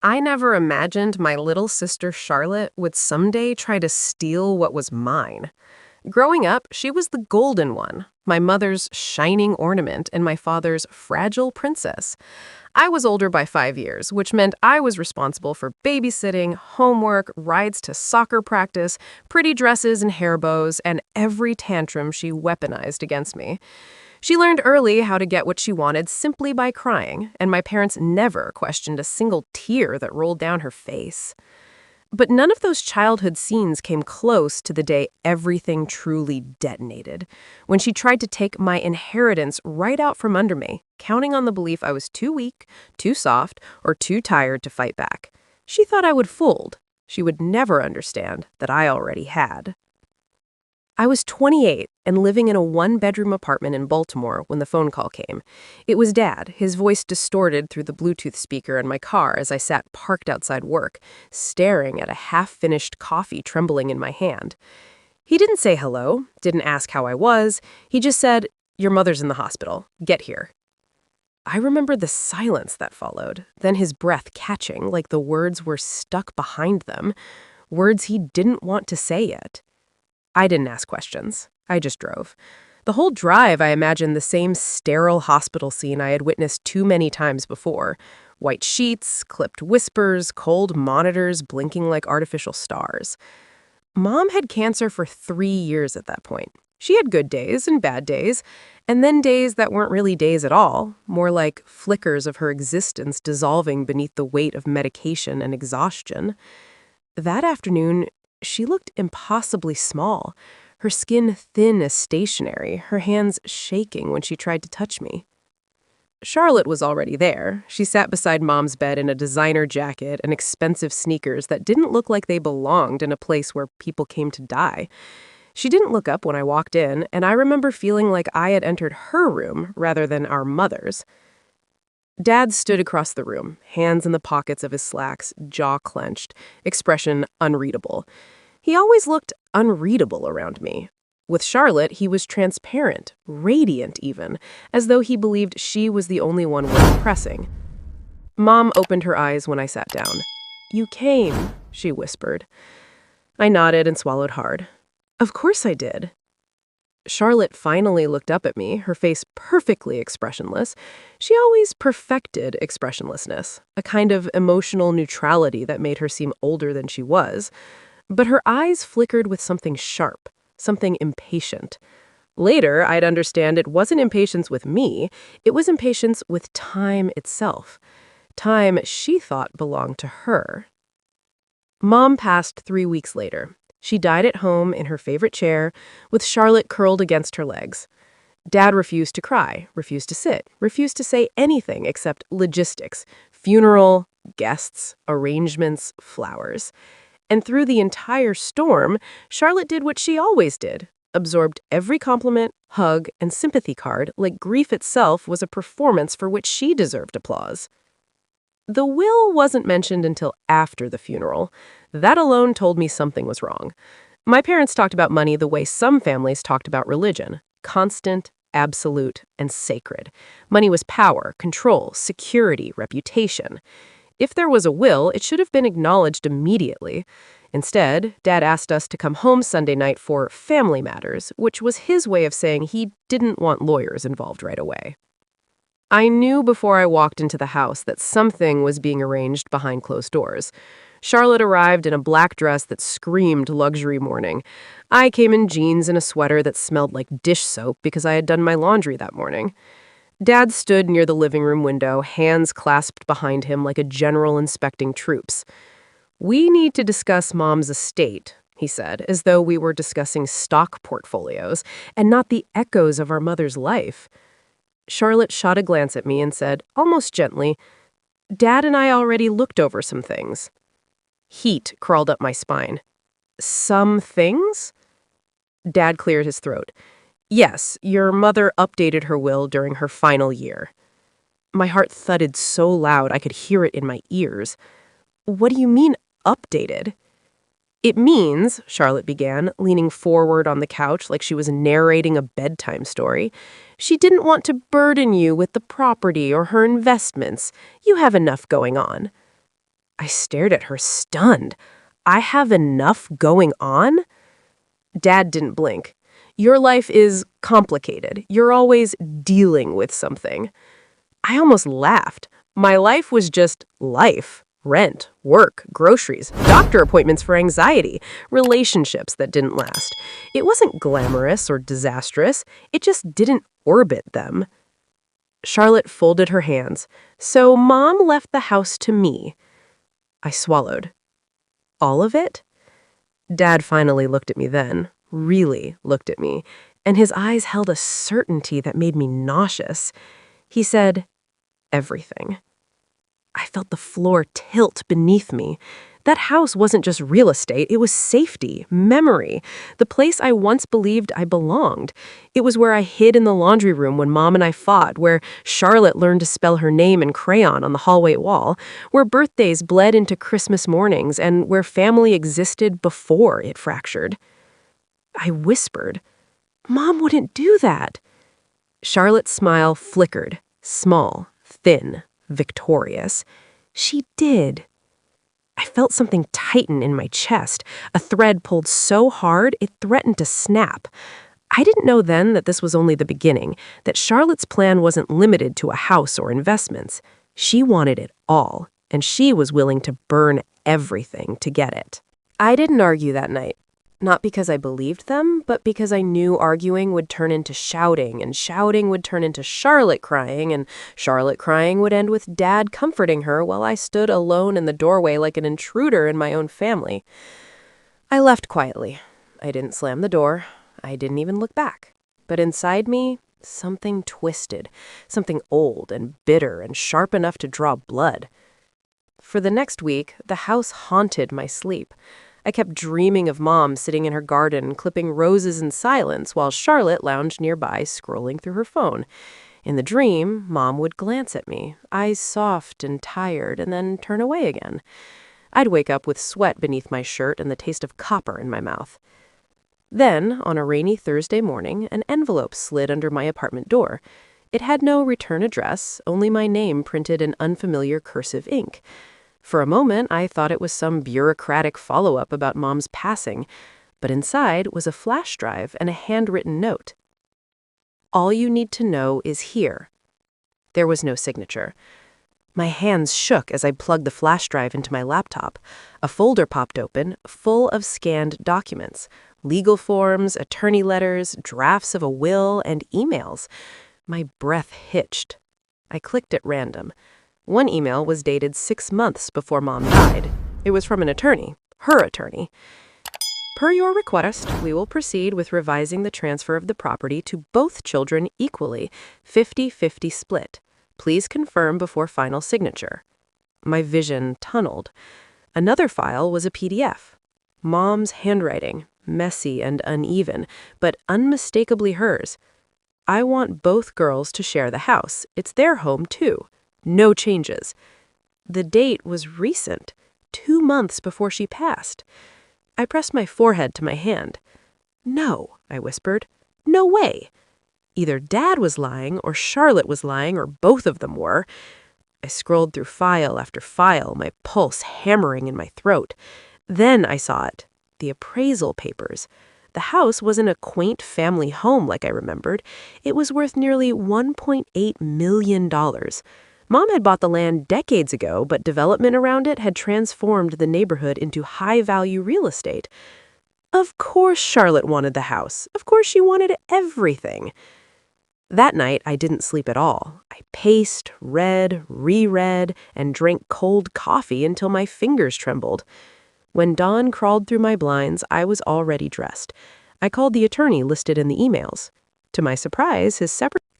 I never imagined my little sister Charlotte would someday try to steal what was mine. Growing up, she was the golden one, my mother's shining ornament and my father's fragile princess. I was older by 5 years, which meant I was responsible for babysitting, homework, rides to soccer practice, pretty dresses and hair bows, and every tantrum she weaponized against me. She learned early how to get what she wanted simply by crying, and my parents never questioned a single tear that rolled down her face. But none of those childhood scenes came close to the day everything truly detonated, when she tried to take my inheritance right out from under me, counting on the belief I was too weak, too soft, or too tired to fight back. She thought I would fold. She would never understand that I already had. I was 28 and living in a one-bedroom apartment in Baltimore when the phone call came. It was Dad, his voice distorted through the Bluetooth speaker in my car as I sat parked outside work, staring at a half-finished coffee trembling in my hand. He didn't say hello, didn't ask how I was. He just said, "Your mother's in the hospital. Get here." I remember the silence that followed, then his breath catching like the words were stuck behind them, words he didn't want to say yet. I didn't ask questions. I just drove. The whole drive, I imagined the same sterile hospital scene I had witnessed too many times before. White sheets, clipped whispers, cold monitors blinking like artificial stars. Mom had cancer for 3 years at that point. She had good days and bad days, and then days that weren't really days at all, more like flickers of her existence dissolving beneath the weight of medication and exhaustion. That afternoon, she looked impossibly small, her skin thin as stationery, her hands shaking when she tried to touch me. Charlotte was already there. She sat beside Mom's bed in a designer jacket and expensive sneakers that didn't look like they belonged in a place where people came to die. She didn't look up when I walked in, and I remember feeling like I had entered her room rather than our mother's. Dad stood across the room, hands in the pockets of his slacks, jaw clenched, expression unreadable. He always looked unreadable around me. With Charlotte, he was transparent, radiant even, as though he believed she was the only one worth impressing. Mom opened her eyes when I sat down. "You came," she whispered. I nodded and swallowed hard. "Of course I did." Charlotte finally looked up at me, her face perfectly expressionless. She always perfected expressionlessness, a kind of emotional neutrality that made her seem older than she was. But her eyes flickered with something sharp, something impatient. Later, I'd understand it wasn't impatience with me, it was impatience with time itself. Time she thought belonged to her. Mom passed 3 weeks later. She died at home in her favorite chair, with Charlotte curled against her legs. Dad refused to cry, refused to sit, refused to say anything except logistics, funeral, guests, arrangements, flowers. And through the entire storm, Charlotte did what she always did, absorbed every compliment, hug, and sympathy card like grief itself was a performance for which she deserved applause. The will wasn't mentioned until after the funeral. That alone told me something was wrong. My parents talked about money the way some families talked about religion: constant, absolute, and sacred. Money was power, control, security, reputation. If there was a will, it should have been acknowledged immediately. Instead, Dad asked us to come home Sunday night for family matters, which was his way of saying he didn't want lawyers involved right away. I knew before I walked into the house that something was being arranged behind closed doors. Charlotte arrived in a black dress that screamed luxury morning. I came in jeans and a sweater that smelled like dish soap because I had done my laundry that morning. Dad stood near the living room window, hands clasped behind him like a general inspecting troops. "We need to discuss Mom's estate," he said, as though we were discussing stock portfolios and not the echoes of our mother's life. Charlotte shot a glance at me and said, almost gently, "Dad and I already looked over some things." Heat crawled up my spine. "Some things?" Dad cleared his throat. "Yes, your mother updated her will during her final year." My heart thudded so loud I could hear it in my ears. "What do you mean, updated?" "It means," Charlotte began, leaning forward on the couch like she was narrating a bedtime story, "she didn't want to burden you with the property or her investments. You have enough going on." I stared at her, stunned. I have enough going on? Dad didn't blink. Your life is complicated. You're always dealing with something. I almost laughed. My life was just life. Rent, work, groceries, doctor appointments for anxiety, relationships that didn't last. It wasn't glamorous or disastrous. It just didn't orbit them. Charlotte folded her hands. So Mom left the house to me. I swallowed. All of it? Dad finally looked at me then, really looked at me, and his eyes held a certainty that made me nauseous. He said, everything. I felt the floor tilt beneath me. That house wasn't just real estate, it was safety, memory, the place I once believed I belonged. It was where I hid in the laundry room when Mom and I fought, where Charlotte learned to spell her name in crayon on the hallway wall, where birthdays bled into Christmas mornings, and where family existed before it fractured. I whispered, Mom wouldn't do that. Charlotte's smile flickered, small, thin, victorious. She did. I felt something tighten in my chest, a thread pulled so hard it threatened to snap. I didn't know then that this was only the beginning, that Charlotte's plan wasn't limited to a house or investments. She wanted it all, and she was willing to burn everything to get it. I didn't argue that night. Not because I believed them, but because I knew arguing would turn into shouting, and shouting would turn into Charlotte crying, and Charlotte crying would end with Dad comforting her while I stood alone in the doorway like an intruder in my own family. I left quietly. I didn't slam the door. I didn't even look back. But inside me, something twisted, something old and bitter and sharp enough to draw blood. For the next week, the house haunted my sleep. I kept dreaming of Mom sitting in her garden, clipping roses in silence, while Charlotte lounged nearby, scrolling through her phone. In the dream, Mom would glance at me, eyes soft and tired, and then turn away again. I'd wake up with sweat beneath my shirt and the taste of copper in my mouth. Then, on a rainy Thursday morning, an envelope slid under my apartment door. It had no return address, only my name printed in unfamiliar cursive ink. For a moment, I thought it was some bureaucratic follow-up about Mom's passing, but inside was a flash drive and a handwritten note. All you need to know is here. There was no signature. My hands shook as I plugged the flash drive into my laptop. A folder popped open, full of scanned documents, legal forms, attorney letters, drafts of a will, and emails. My breath hitched. I clicked at random. One email was dated 6 months before Mom died. It was from an attorney, her attorney. Per your request, we will proceed with revising the transfer of the property to both children equally, 50-50 split. Please confirm before final signature. My vision tunneled. Another file was a PDF. Mom's handwriting, messy and uneven, but unmistakably hers. I want both girls to share the house. It's their home, too. No changes. The date was recent, 2 months before she passed. I pressed my forehead to my hand. No, I whispered. No way. Either Dad was lying, or Charlotte was lying, or both of them were. I scrolled through file after file, my pulse hammering in my throat. Then I saw it. The appraisal papers. The house wasn't a quaint family home like I remembered. It was worth nearly $1.8 million. Mom had bought the land decades ago, but development around it had transformed the neighborhood into high-value real estate. Of course Charlotte wanted the house. Of course she wanted everything. That night, I didn't sleep at all. I paced, read, reread, and drank cold coffee until my fingers trembled. When dawn crawled through my blinds, I was already dressed. I called the attorney listed in the emails. To my surprise,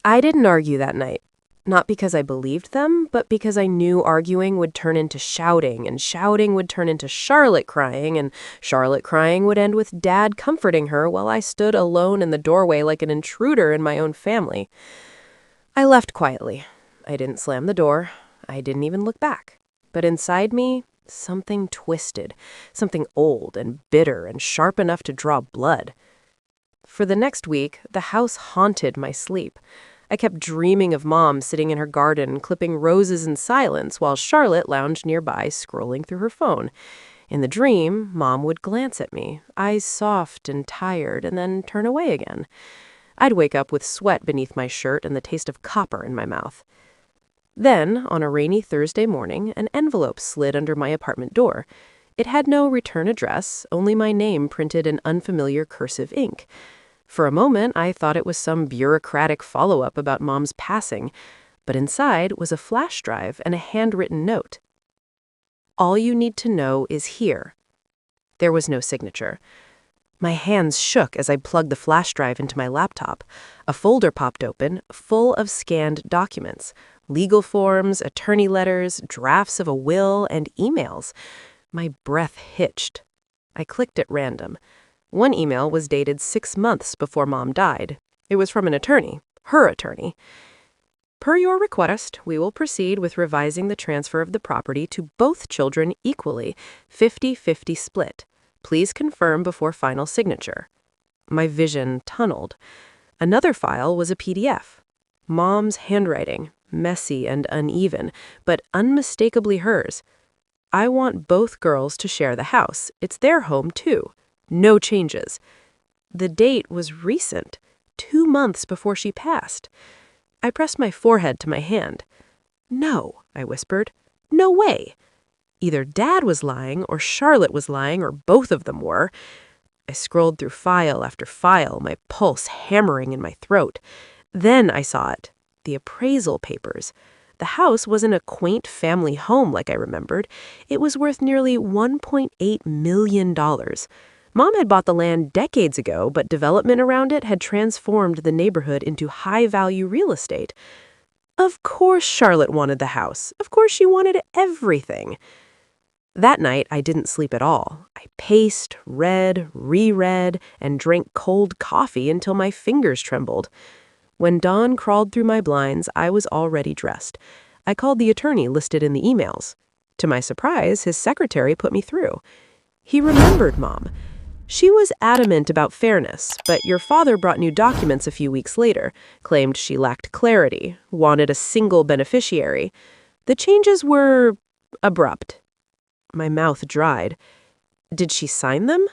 I didn't argue that night. Not because I believed them, but because I knew arguing would turn into shouting, and shouting would turn into Charlotte crying, and Charlotte crying would end with Dad comforting her while I stood alone in the doorway like an intruder in my own family. I left quietly. I didn't slam the door. I didn't even look back. But inside me, something twisted, something old and bitter and sharp enough to draw blood. For the next week, the house haunted my sleep. I kept dreaming of Mom sitting in her garden, clipping roses in silence, while Charlotte lounged nearby, scrolling through her phone. In the dream, Mom would glance at me, eyes soft and tired, and then turn away again. I'd wake up with sweat beneath my shirt and the taste of copper in my mouth. Then, on a rainy Thursday morning, an envelope slid under my apartment door. It had no return address, only my name printed in unfamiliar cursive ink. For a moment, I thought it was some bureaucratic follow-up about Mom's passing, but inside was a flash drive and a handwritten note. All you need to know is here. There was no signature. My hands shook as I plugged the flash drive into my laptop. A folder popped open, full of scanned documents, legal forms, attorney letters, drafts of a will, and emails. My breath hitched. I clicked at random. One email was dated 6 months before Mom died. It was from an attorney, her attorney. Per your request, we will proceed with revising the transfer of the property to both children equally, 50-50 split. Please confirm before final signature. My vision tunneled. Another file was a PDF. Mom's handwriting, messy and uneven, but unmistakably hers. I want both girls to share the house. It's their home, too. No changes. The date was recent, 2 months before she passed. I pressed my forehead to my hand. No, I whispered. No way. Either Dad was lying, or Charlotte was lying, or both of them were. I scrolled through file after file, my pulse hammering in my throat. Then I saw it. The appraisal papers. The house wasn't a quaint family home like I remembered. It was worth nearly $1.8 million. Mom had bought the land decades ago, but development around it had transformed the neighborhood into high-value real estate. Of course Charlotte wanted the house. Of course she wanted everything. That night, I didn't sleep at all. I paced, read, reread, and drank cold coffee until my fingers trembled. When dawn crawled through my blinds, I was already dressed. I called the attorney listed in the emails. To my surprise, his secretary put me through. He remembered Mom. She was adamant about fairness, but your father brought new documents a few weeks later, claimed she lacked clarity, wanted a single beneficiary. The changes were abrupt. My mouth dried. Did she sign them?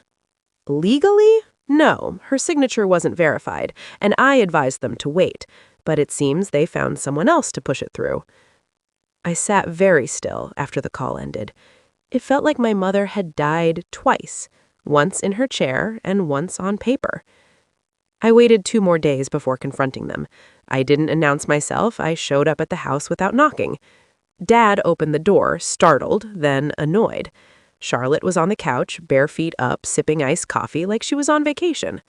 Legally? No, her signature wasn't verified, and I advised them to wait, but it seems they found someone else to push it through. I sat very still after the call ended. It felt like my mother had died twice, once in her chair and once on paper. I waited 2 more days before confronting them. I didn't announce myself. I showed up at the house without knocking. Dad opened the door, startled, then annoyed. Charlotte was on the couch, bare feet up, sipping iced coffee like she was on vacation.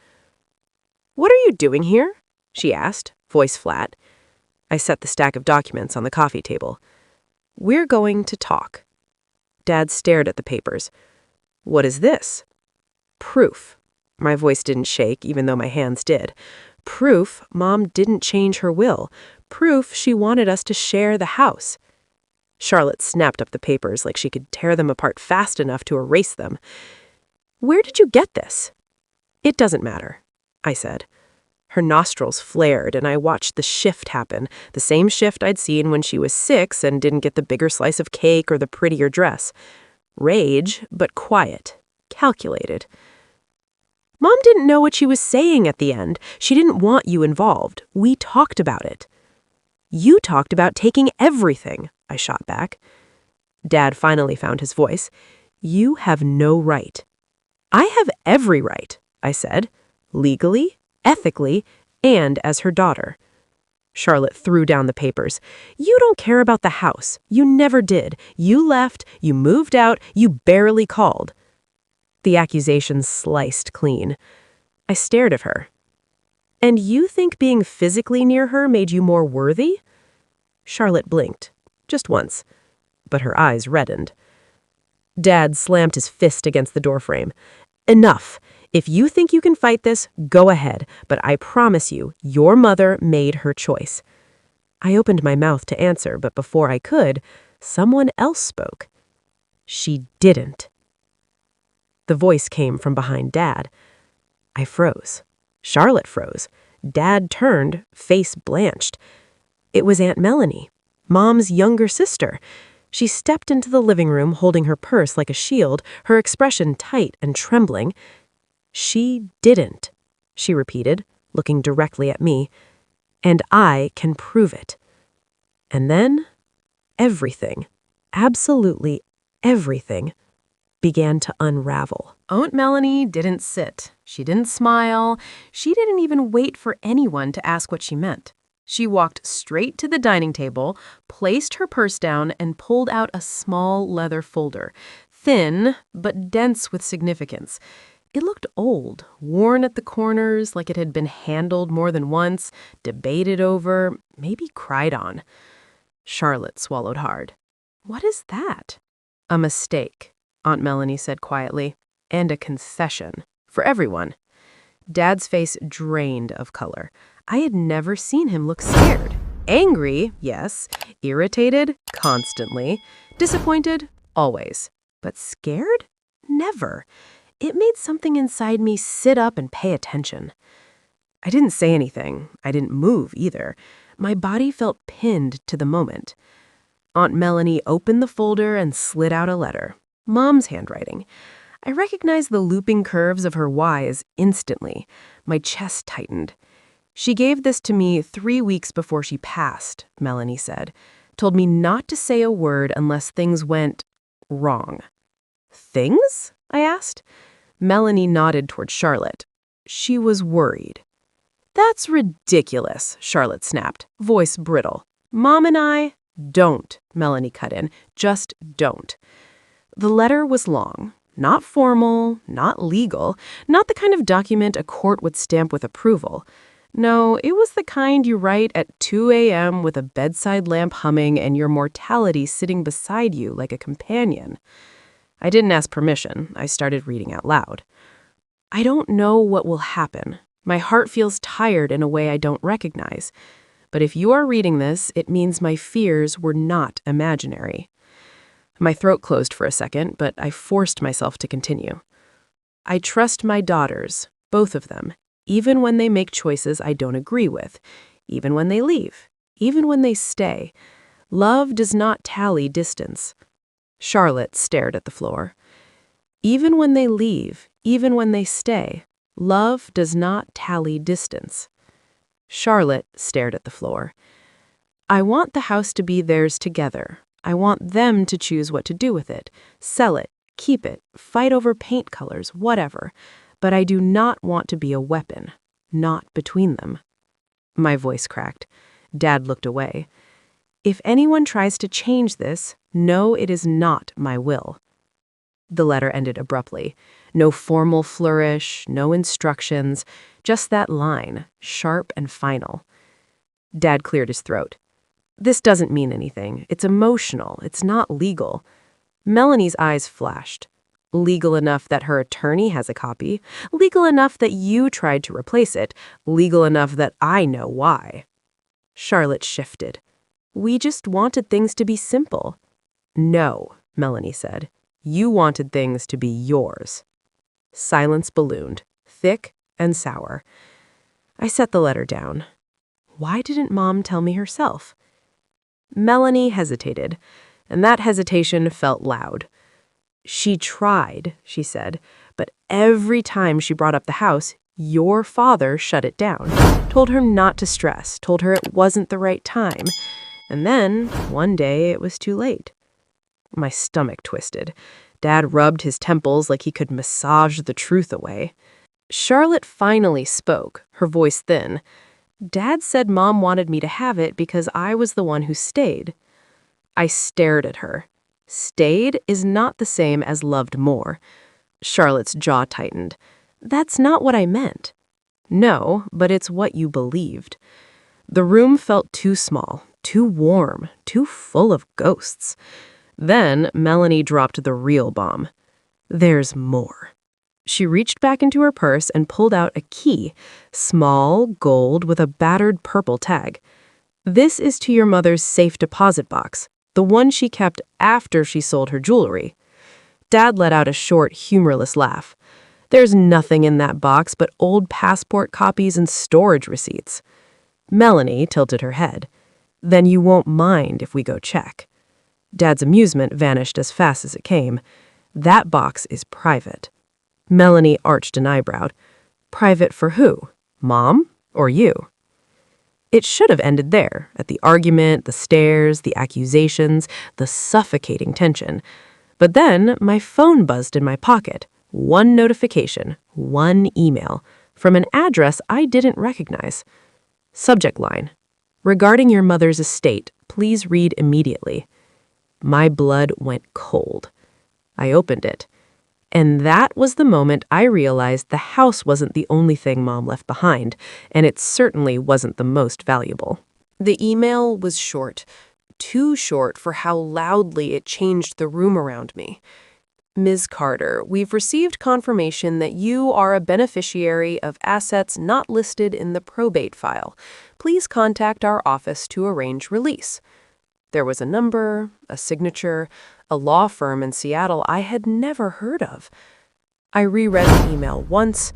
"What are you doing here?" she asked, voice flat. I set the stack of documents on the coffee table. "We're going to talk." Dad stared at the papers. "What is this?" "Proof." My voice didn't shake, even though my hands did. Proof Mom didn't change her will. Proof she wanted us to share the house. Charlotte snapped up the papers like she could tear them apart fast enough to erase them. "Where did you get this?" "It doesn't matter," I said. Her nostrils flared, and I watched the shift happen, the same shift I'd seen when she was 6 and didn't get the bigger slice of cake or the prettier dress. Rage, but quiet, calculated. "Mom didn't know what she was saying at the end. She didn't want you involved. We talked about it." "You talked about taking everything," I shot back. Dad finally found his voice. "You have no right." "I have every right," I said, legally, ethically, and as her daughter. Charlotte threw down the papers. "You don't care about the house. You never did. You left. You moved out. You barely called." The accusations sliced clean. I stared at her. "And you think being physically near her made you more worthy?" Charlotte blinked, just once, but her eyes reddened. Dad slammed his fist against the doorframe. "Enough. If you think you can fight this, go ahead, but I promise you, your mother made her choice." I opened my mouth to answer, but before I could, someone else spoke. "She didn't." The voice came from behind Dad. I froze. Charlotte froze. Dad turned, face blanched. It was Aunt Melanie, Mom's younger sister. She stepped into the living room holding her purse like a shield, her expression tight and trembling. "She didn't," she repeated, looking directly at me. "And I can prove it." And then everything, absolutely everything, began to unravel. Aunt Melanie didn't sit. She didn't smile. She didn't even wait for anyone to ask what she meant. She walked straight to the dining table, placed her purse down, and pulled out a small leather folder, thin but dense with significance. It looked old, worn at the corners, like it had been handled more than once, debated over, maybe cried on. Charlotte swallowed hard. "What is that?" "A mistake," Aunt Melanie said quietly, "and a concession. For everyone." Dad's face drained of color. I had never seen him look scared. Angry, yes. Irritated, constantly. Disappointed, always. But scared? Never. It made something inside me sit up and pay attention. I didn't say anything. I didn't move either. My body felt pinned to the moment. Aunt Melanie opened the folder and slid out a letter. Mom's handwriting. I recognized the looping curves of her Y's instantly. My chest tightened. "She gave this to me 3 weeks before she passed," Melanie said. "Told me not to say a word unless things went wrong." "Things?" I asked. Melanie nodded toward Charlotte. She was worried. "That's ridiculous," Charlotte snapped, voice brittle. "Mom and I—" "Don't," Melanie cut in. "Just don't." The letter was long. Not formal, not legal, not the kind of document a court would stamp with approval. No, it was the kind you write at 2 a.m. with a bedside lamp humming and your mortality sitting beside you like a companion. I didn't ask permission. I started reading out loud. "I don't know what will happen. My heart feels tired in a way I don't recognize. But if you are reading this, it means my fears were not imaginary." My throat closed for a second, but I forced myself to continue. "I trust my daughters, both of them, even when they make choices I don't agree with, even when they leave, even when they stay. Love does not tally distance." Charlotte stared at the floor. "Even when they leave, even when they stay, love does not tally distance." Charlotte stared at the floor. "I want the house to be theirs together. I want them to choose what to do with it, sell it, keep it, fight over paint colors, whatever. But I do not want to be a weapon, not between them." My voice cracked. Dad looked away. "If anyone tries to change this, know it is not my will." The letter ended abruptly. No formal flourish, no instructions, just that line, sharp and final. Dad cleared his throat. "This doesn't mean anything. It's emotional. It's not legal." Melanie's eyes flashed. "Legal enough that her attorney has a copy. Legal enough that you tried to replace it. Legal enough that I know why." Charlotte shifted. "We just wanted things to be simple." "No," Melanie said. "You wanted things to be yours." Silence ballooned, thick and sour. I set the letter down. Why didn't Mom tell me herself? Melanie hesitated, and that hesitation felt loud. "She tried," she said, "but every time she brought up the house, your father shut it down, told her not to stress, told her it wasn't the right time. And then, one day, it was too late." My stomach twisted. Dad rubbed his temples like he could massage the truth away. Charlotte finally spoke, her voice thin. "Dad said Mom wanted me to have it because I was the one who stayed." I stared at her. Stayed is not the same as loved more. Charlotte's jaw tightened. "That's not what I meant." "No, but it's what you believed." The room felt too small, too warm, too full of ghosts. Then Melanie dropped the real bomb. "There's more." She reached back into her purse and pulled out a key, small, gold, with a battered purple tag. "This is to your mother's safe deposit box, the one she kept after she sold her jewelry." Dad let out a short, humorless laugh. There's nothing in that box but old passport copies and storage receipts. Melanie tilted her head. Then you won't mind if we go check. Dad's amusement vanished as fast as it came. That box is private. Melanie arched an eyebrow. Private for who? Mom or you? It should have ended there, at the argument, the stares, the accusations, the suffocating tension. But then my phone buzzed in my pocket. One notification, one email, from an address I didn't recognize. Subject line: regarding your mother's estate, please read immediately. My blood went cold. I opened it. And that was the moment I realized the house wasn't the only thing Mom left behind, and it certainly wasn't the most valuable. The email was short, too short for how loudly it changed the room around me. Ms. Carter, we've received confirmation that you are a beneficiary of assets not listed in the probate file. Please contact our office to arrange release. There was a number, a signature, a law firm in Seattle I had never heard of. I reread the email once,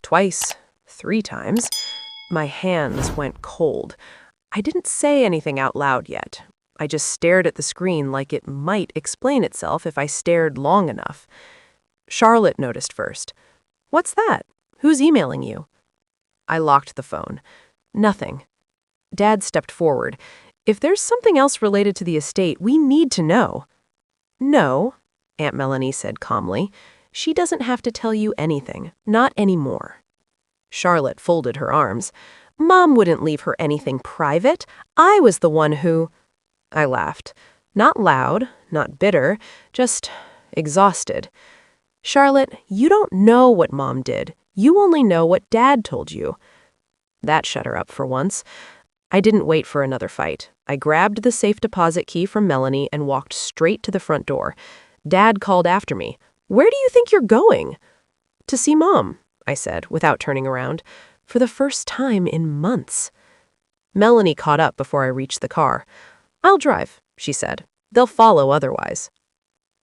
twice, 3 times. My hands went cold. I didn't say anything out loud yet. I just stared at the screen like it might explain itself if I stared long enough. Charlotte noticed first. "What's that? Who's emailing you?" I locked the phone. Nothing. Dad stepped forward. "If there's something else related to the estate, we need to know." "No," Aunt Melanie said calmly. "She doesn't have to tell you anything. Not anymore." Charlotte folded her arms. "Mom wouldn't leave her anything private. I was the one who—" I laughed. Not loud, not bitter, just exhausted. "Charlotte, you don't know what Mom did. You only know what Dad told you." That shut her up for once. I didn't wait for another fight. I grabbed the safe deposit key from Melanie and walked straight to the front door. Dad called after me. "Where do you think you're going?" "To see Mom," I said, without turning around, for the first time in months. Melanie caught up before I reached the car. "I'll drive," she said. "They'll follow otherwise."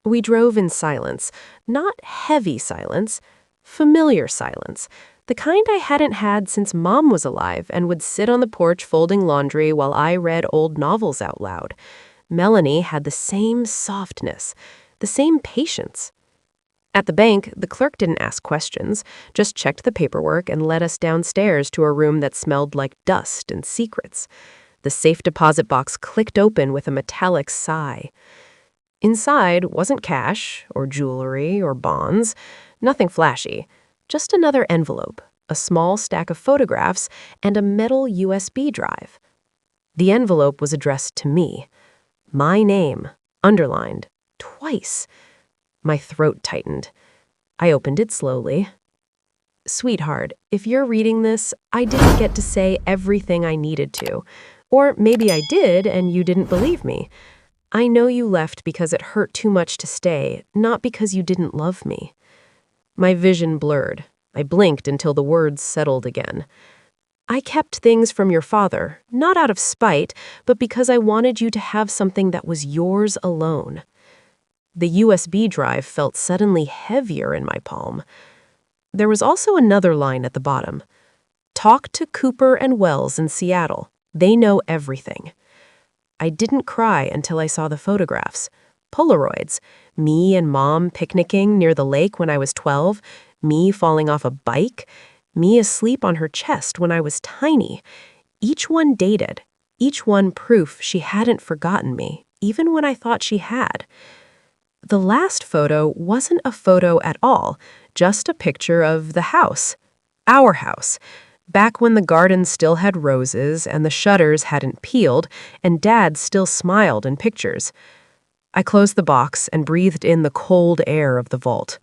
We drove in silence, not heavy silence, familiar silence, the kind I hadn't had since Mom was alive and would sit on the porch folding laundry while I read old novels out loud. Melanie had the same softness, the same patience. At the bank, the clerk didn't ask questions, just checked the paperwork and led us downstairs to a room that smelled like dust and secrets. The safe deposit box clicked open with a metallic sigh. Inside wasn't cash or jewelry or bonds, nothing flashy, just another envelope, a small stack of photographs, and a metal USB drive. The envelope was addressed to me. My name, underlined, twice. My throat tightened. I opened it slowly. "Sweetheart, if you're reading this, I didn't get to say everything I needed to. Or maybe I did and you didn't believe me. I know you left because it hurt too much to stay, not because you didn't love me." My vision blurred. I blinked until the words settled again. "I kept things from your father, not out of spite, but because I wanted you to have something that was yours alone." The USB drive felt suddenly heavier in my palm. There was also another line at the bottom. "Talk to Cooper and Wells in Seattle. They know everything." I didn't cry until I saw the photographs. Polaroids. Me and Mom picnicking near the lake when I was 12. Me falling off a bike. Me asleep on her chest when I was tiny. Each one dated. Each one proof she hadn't forgotten me, even when I thought she had. The last photo wasn't a photo at all, just a picture of the house. Our house. Back when the garden still had roses and the shutters hadn't peeled and Dad still smiled in pictures. I closed the box and breathed in the cold air of the vault.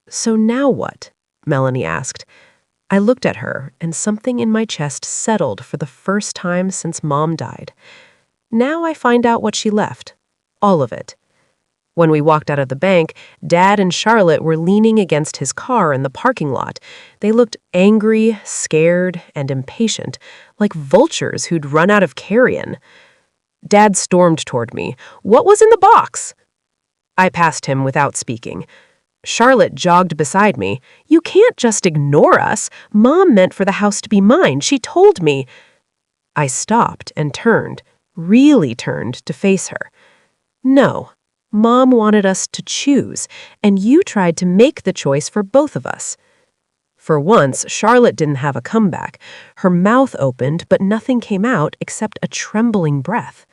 "So now what?" Melanie asked. I looked at her and something in my chest settled for the first time since Mom died. Now I find out what she left. All of it. When we walked out of the bank, Dad and Charlotte were leaning against his car in the parking lot. They looked angry, scared, and impatient, like vultures who'd run out of carrion. Dad stormed toward me. "What was in the box?" I passed him without speaking. Charlotte jogged beside me. "You can't just ignore us. Mom meant for the house to be mine. She told me." I stopped and turned, really turned to face her. "No, Mom wanted us to choose, and you tried to make the choice for both of us." For once, Charlotte didn't have a comeback. Her mouth opened, but nothing came out except a trembling breath.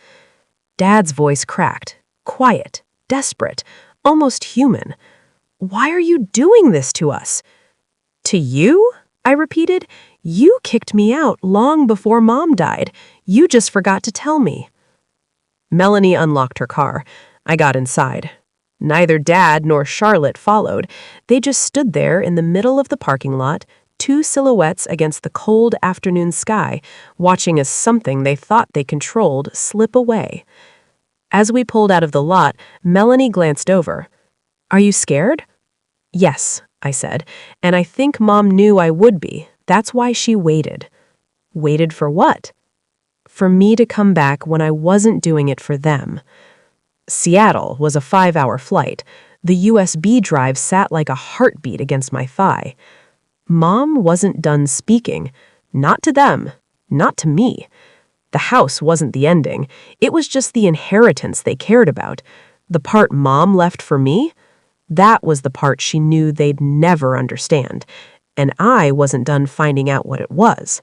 Dad's voice cracked, quiet, desperate, almost human. "Why are you doing this to us?" "To you?" I repeated. "You kicked me out long before Mom died. You just forgot to tell me." Melanie unlocked her car. I got inside. Neither Dad nor Charlotte followed. They just stood there in the middle of the parking lot, two silhouettes against the cold afternoon sky, watching as something they thought they controlled slip away. As we pulled out of the lot, Melanie glanced over. "Are you scared?" "Yes," I said, "and I think Mom knew I would be. That's why she waited." "Waited for what?" "For me to come back when I wasn't doing it for them." Seattle was a 5-hour flight. The USB drive sat like a heartbeat against my thigh. Mom wasn't done speaking. Not to them. Not to me. The house wasn't the ending. It was just the inheritance they cared about. The part Mom left for me? That was the part she knew they'd never understand. And I wasn't done finding out what it was.